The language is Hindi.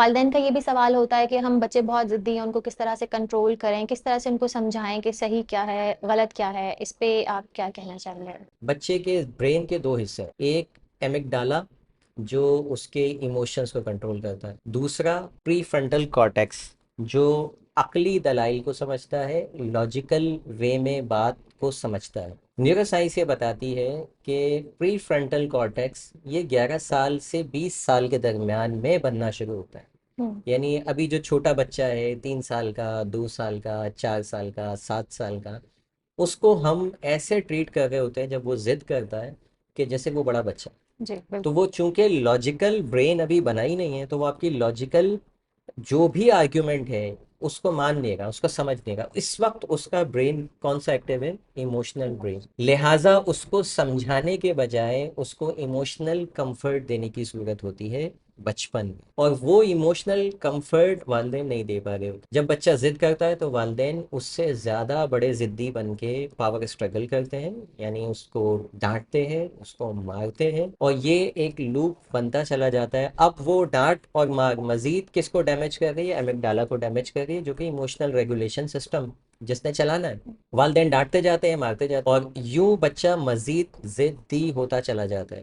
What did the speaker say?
वालिदैन का ये भी सवाल होता है कि हम बच्चे बहुत ज़िद्दी हैं, उनको किस तरह से कंट्रोल करें, किस तरह से उनको समझाएँ कि सही क्या है, गलत क्या है? इस पे आप क्या कहना चाहेंगे? बच्चे के ब्रेन के दो हिस्से हैं। एक एमिगडाला जो उसके इमोशंस को कंट्रोल करता है, दूसरा प्री फ्रंटल कॉर्टेक्स जो अकली दलाइल को समझता है, लॉजिकल वे में बात को समझता है। न्यूरोसाइंस ये बताती है कि प्री फ्रंटल कॉर्टेक्स ये 11 साल से 20 साल के दरमियान में बनना शुरू होता है। हुँ, यानी अभी जो छोटा बच्चा है, 3 साल का, 2 साल का, 4 साल का, 7 साल का, उसको हम ऐसे ट्रीट कर रहे होते हैं जब वो जिद करता है कि जैसे वो बड़ा बच्चा। जी, तो बिल्कुल। वो चूंकि लॉजिकल ब्रेन अभी बना ही नहीं है, तो वो आपकी लॉजिकल जो भी आर्ग्यूमेंट है उसको मान लेगा, उसको समझ लेगा। इस वक्त उसका ब्रेन कौन सा एक्टिव है? Emotional brain. लिहाजा उसको समझाने के बजाय उसको इमोशनल कंफर्ट देने की जरूरत होती है बचपन में, और वो इमोशनल कंफर्ट वालदेन नहीं दे पा रहे होते। जब बच्चा जिद करता है तो वालदेन उससे ज़्यादा बड़े जिद्दी बन के पावर स्ट्रगल करते हैं, यानी उसको डांटते हैं, उसको मारते हैं, और ये एक लूप बनता चला जाता है। अब वो डांट और मार मजीद किसको डैमेज कर रही है? एमिगडाला को डैमेज कर रही है, जो कि इमोशनल रेगुलेशन सिस्टम जिसने चलाना है। वालदेन डांटते जाते हैं, मारते जाते हैं, और यूं बच्चा मजीद जिद्दी होता चला जाता है।